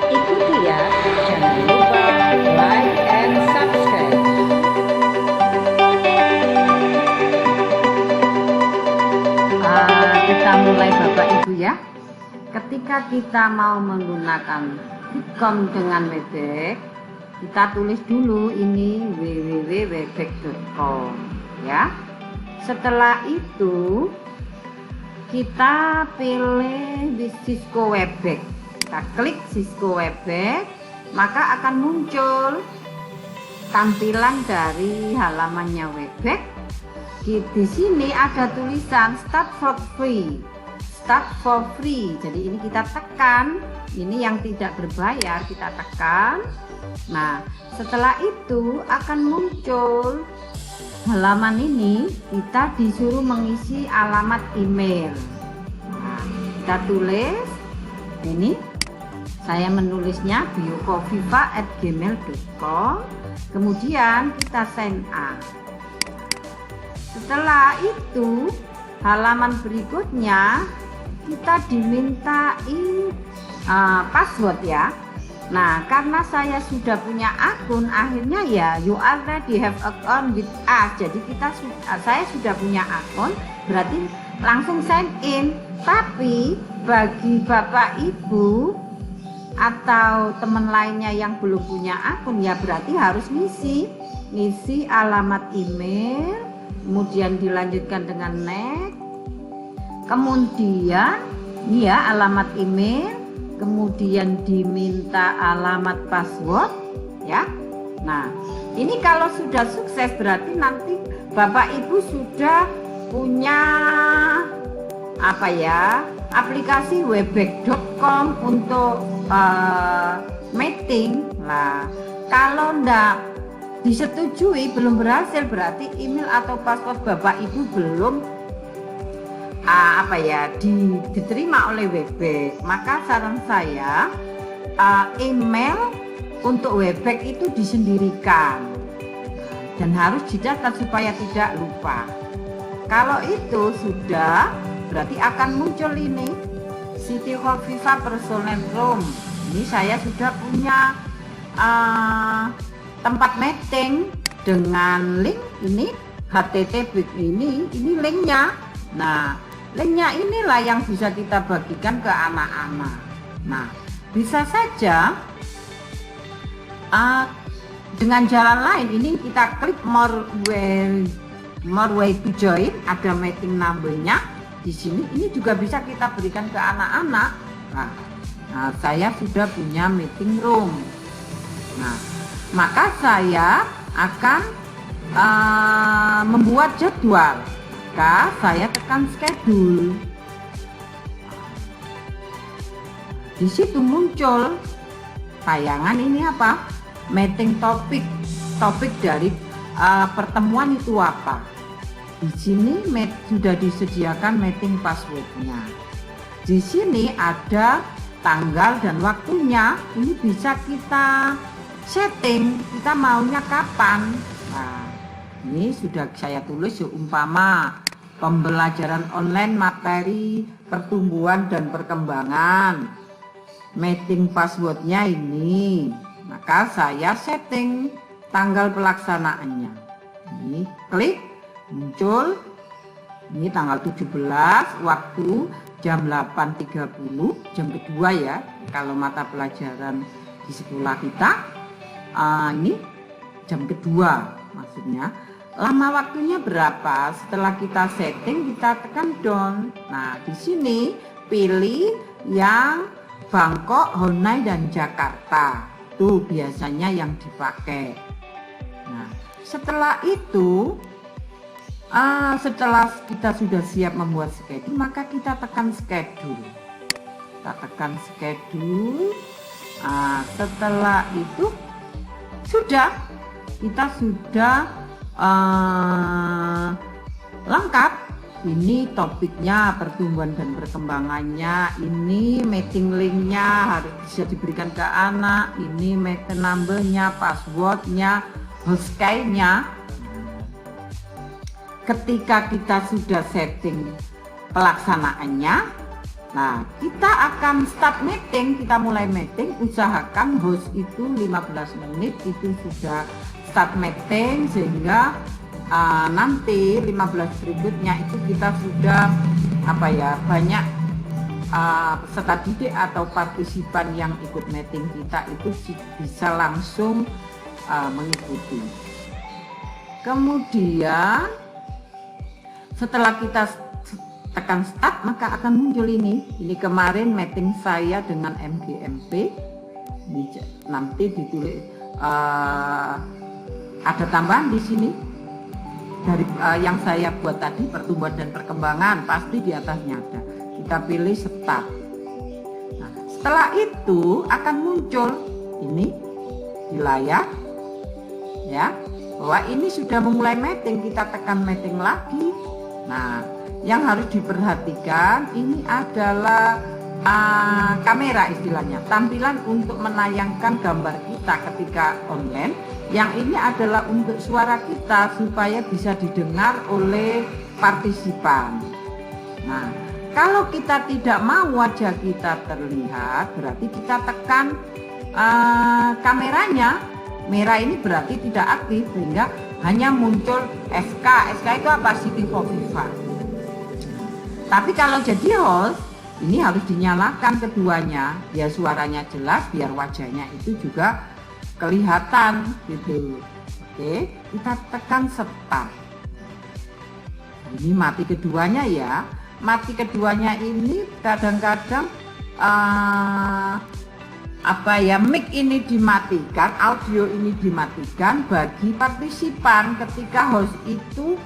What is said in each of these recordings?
Ikuti ya, jangan lupa like and subscribe. Kita mulai Bapak Ibu ya. Ketika kita mau menggunakan Bitkom dengan Webex, kita tulis dulu ini www.webex.com ya. Setelah itu kita pilih Cisco Webex. Kita klik Cisco Webex, maka akan muncul tampilan dari halamannya Webex. Di sini ada tulisan Start for Free. Start for Free. Jadi ini kita tekan, ini yang tidak berbayar kita tekan. Nah, setelah itu akan muncul halaman ini, kita disuruh mengisi alamat email. Nah, kita tulis ini. Saya menulisnya biokofifa@gmail.com. Kemudian kita sign up. Setelah itu halaman berikutnya kita dimintai password ya. Nah, karena saya sudah punya akun, akhirnya ya you already have account with us. Jadi saya sudah punya akun, berarti langsung sign in. Tapi bagi Bapak Ibu atau teman lainnya yang belum punya akun, ya berarti harus ngisi alamat email, kemudian dilanjutkan dengan next, kemudian ini ya alamat email, kemudian diminta alamat password ya. Nah, ini kalau sudah sukses berarti nanti Bapak Ibu sudah punya aplikasi webex.com untuk meeting. Nah, kalau enggak disetujui, belum berhasil, berarti email atau password Bapak Ibu belum diterima oleh Webex. Maka saran saya email untuk Webex itu disendirikan dan harus dicatat supaya tidak lupa. Kalau itu sudah, berarti akan muncul ini Siti Khofifa Personal Room. Ini saya sudah punya tempat meeting dengan link ini HTTP ini linknya. Nah, linknya inilah yang bisa kita bagikan ke anak-anak. Nah, bisa saja dengan jalan lain. Ini kita klik more way to join, ada meeting number-nya di sini. Ini juga bisa kita berikan ke anak-anak. Nah, saya sudah punya meeting room. Nah, maka saya akan membuat jadwal. Maka saya tekan schedule. Di situ muncul tayangan ini apa? Meeting topik dari pertemuan itu apa? Di sini sudah disediakan meeting passwordnya. Di sini ada tanggal dan waktunya. Ini bisa kita setting, kita maunya kapan. Nah, ini sudah saya tulis umpama pembelajaran online materi pertumbuhan dan perkembangan. Meeting passwordnya ini. Maka saya setting tanggal pelaksanaannya. Ini klik, muncul. Ini tanggal 17, waktu jam 8.30, jam kedua ya. Kalau mata pelajaran di sekolah kita. Ini jam kedua maksudnya. Lama waktunya berapa? Setelah kita setting, kita tekan down. Nah, di sini pilih yang Bangkok, Honai dan Jakarta. Itu biasanya yang dipakai. Nah, setelah itu setelah kita sudah siap membuat schedule, maka kita tekan schedule. Kita tekan schedule. Setelah itu kita sudah lengkap. Ini topiknya, pertumbuhan dan perkembangannya. Ini meeting linknya harus bisa diberikan ke anak. Ini meeting numbernya, passwordnya, host key-nya. Ketika kita sudah setting pelaksanaannya, Nah, kita akan start meeting, kita mulai meeting, usahakan host itu 15 menit itu sudah start meeting, sehingga nanti 15 berikutnya itu kita sudah banyak peserta didik atau partisipan yang ikut meeting kita itu bisa langsung mengikuti. Kemudian setelah kita tekan start, maka akan muncul ini kemarin meeting saya dengan MGMP. Nanti ditulis ada tambahan di sini dari yang saya buat tadi, pertumbuhan dan perkembangan, pasti di atasnya ada. Kita pilih start. Nah, setelah itu akan muncul ini di layar ya, bahwa ini sudah memulai meeting. Kita tekan meeting lagi. Nah, yang harus diperhatikan ini adalah kamera, istilahnya tampilan untuk menayangkan gambar kita ketika online. Yang ini adalah untuk suara kita supaya bisa didengar oleh partisipan. Nah, kalau kita tidak mau wajah kita terlihat, berarti kita tekan kameranya merah, ini berarti tidak aktif, sehingga hanya muncul SK. SK itu apa? Siti Khofifah. Tapi kalau jadi host, ini harus dinyalakan keduanya, biar suaranya jelas, biar wajahnya itu juga kelihatan gitu. Oke, kita tekan start. Ini mati keduanya ya. Mati keduanya ini kadang-kadang mic ini dimatikan, audio ini dimatikan bagi partisipan ketika host itu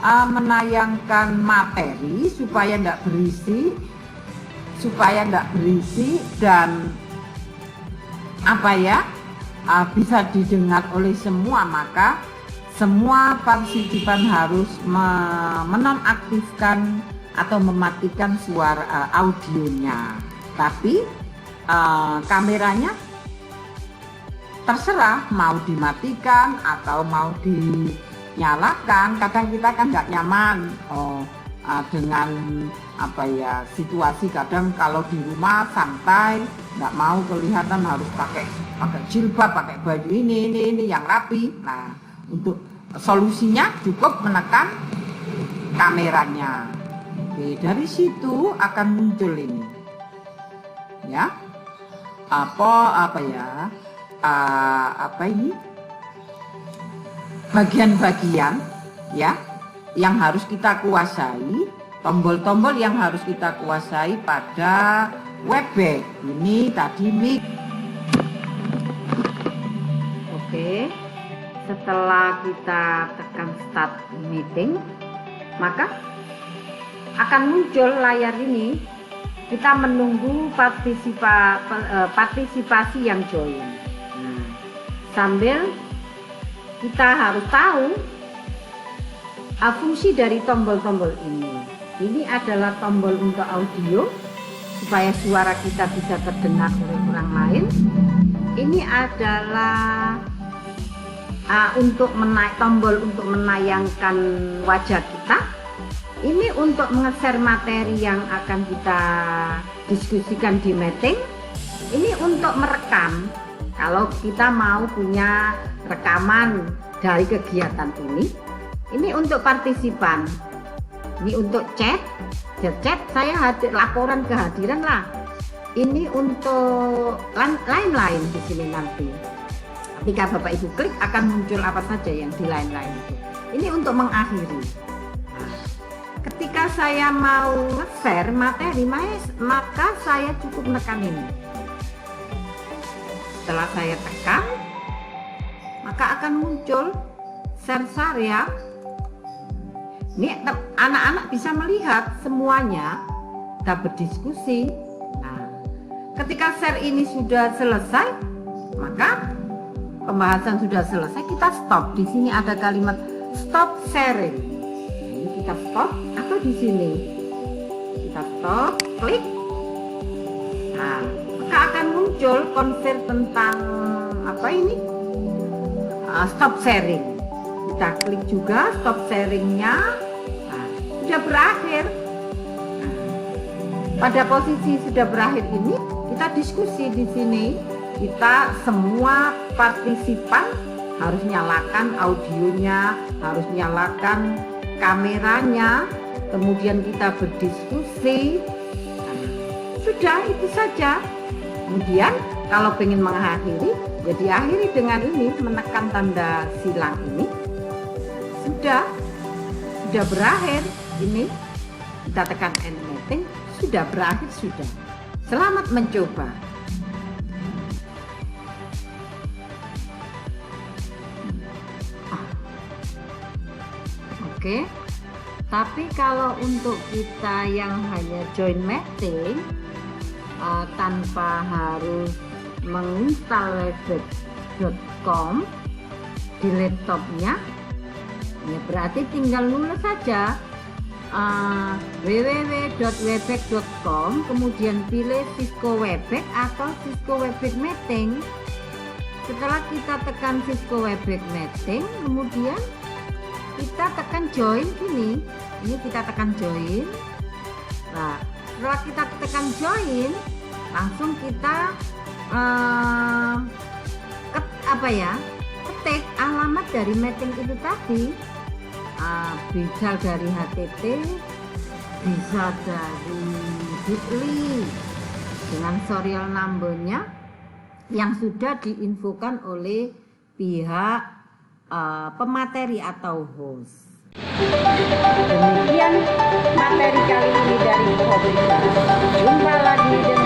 menayangkan materi supaya tidak berisi dan bisa didengar oleh semua. Maka semua partisipan harus menonaktifkan atau mematikan suara audionya. Tapi kameranya terserah mau dimatikan atau mau dinyalakan. Kadang kita kan nggak nyaman dengan situasi. Kadang kalau di rumah santai, nggak mau kelihatan, harus pakai jilbab, pakai baju ini yang rapi. Nah, untuk solusinya cukup menekan kameranya. Oke, dari situ akan muncul ini ya, bagian-bagian ya yang harus kita kuasai, tombol-tombol yang harus kita kuasai pada Webex. Ini tadi mic. Oke, setelah kita tekan start meeting, maka akan muncul layar ini. Kita menunggu partisipasi yang join. Nah, sambil kita harus tahu fungsi dari tombol-tombol ini. Ini adalah tombol untuk audio supaya suara kita bisa terdengar oleh orang lain. Ini adalah tombol untuk menayangkan wajah kita. Ini untuk nge-share materi yang akan kita diskusikan di meeting. Ini untuk merekam. Kalau kita mau punya rekaman dari kegiatan ini. Ini untuk partisipan. Ini untuk chat saya laporan kehadiran lah. Ini untuk lain-lain di sini nanti. Ketika Bapak Ibu klik akan muncul apa saja yang di lain-lain itu. Ini untuk mengakhiri. Ketika saya mau nge-share materi, maka saya cukup menekan ini. Setelah saya tekan, maka akan muncul share ya. Ini anak-anak bisa melihat semuanya, kita berdiskusi. Nah, ketika share ini sudah selesai, maka pembahasan sudah selesai, kita stop. Di sini ada kalimat stop sharing. Ini kita stop atau di sini kita stop, klik. Nah, maka akan muncul konser tentang stop sharing. Kita klik juga stop sharingnya. Nah, sudah berakhir. Nah, pada posisi sudah berakhir ini, kita diskusi di sini. Kita semua partisipan harus nyalakan audionya, harus nyalakan kameranya, kemudian kita berdiskusi. Sudah itu saja. Kemudian kalau pengen mengakhiri, ya diakhiri dengan ini, menekan tanda silang ini. Sudah berakhir ini. Kita tekan end meeting, sudah berakhir sudah. Selamat mencoba. Oke. Tapi kalau untuk kita yang hanya join meeting tanpa harus menginstal webex.com di laptopnya, ya berarti tinggal nulis saja www.webex.com, kemudian pilih Cisco Webex atau Cisco Webex Meeting. Setelah kita tekan Cisco Webex Meeting, kemudian kita tekan join gini. Ini kita tekan join. Nah, setelah kita tekan join, langsung kita ketik alamat dari meeting itu tadi. Bisa dari HTT, bisa dari Bitly dengan serial numbernya yang sudah diinfokan oleh pihak pemateri atau host. Demikian materi kali ini dari Kobrika. Jumpa lagi dengan